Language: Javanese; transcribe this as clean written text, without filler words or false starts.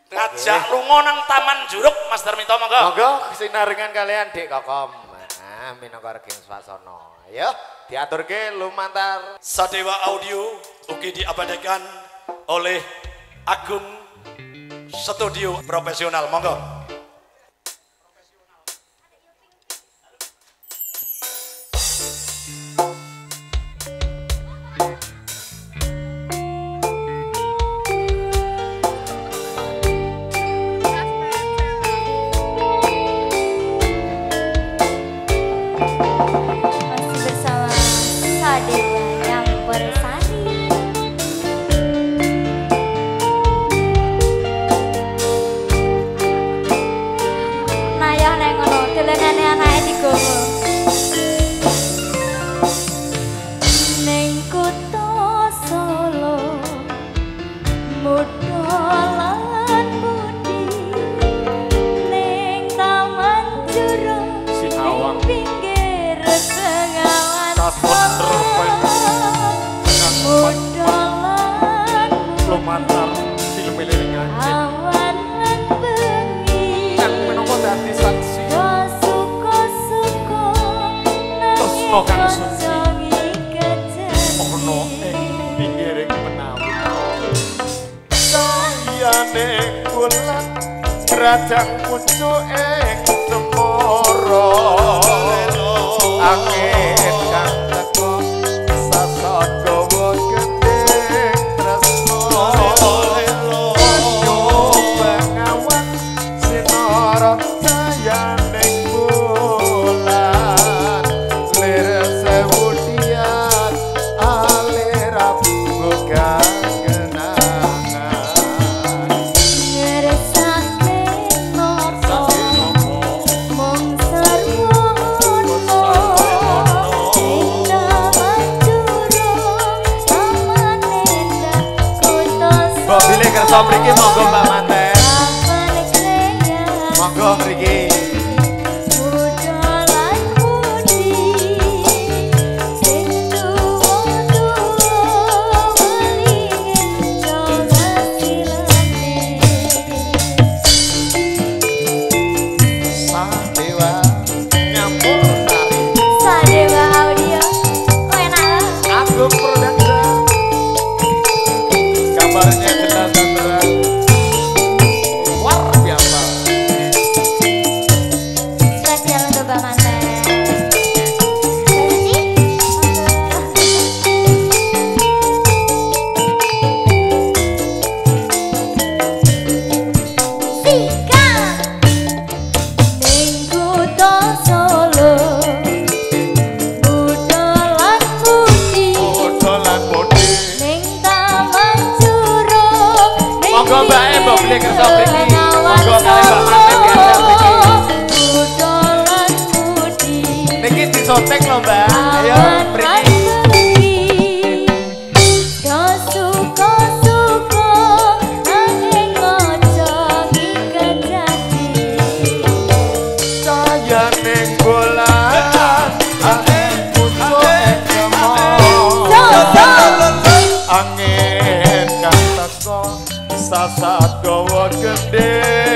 ngajak lunga nang Taman Juruk Mas Darmito monggo. Monggo sinarengan kalian Dik Kokom. Nah, minangka regeng swasana. Ayo diaturke lumantar Sadewa Audio ugi diabadikan oleh Agung Studio Profesional monggo. Rajang pucuk ing cemara angin kang teko sasat gawa gendeng tresno nyoba ngawan sinara sayaning bulan lir sewu dian alir buka kersa mriki monggo Mbak Manten. Monggo mriki. Sadewa nyampur sari. Sadewa Audio. Oh enak. Agung Production. Kabarnya jelas dan terang. Luar biasa. Spesial untuk Mbak Manten. Monggo Mbak Mbok beli kersa mriki. Monggo kali Mbak Manten kersa mriki. Niki disotek lho Mbak. Ayo mriki. Sayaning bolan angin pucuk ing cemara angin kang teko sasat gawa gendeng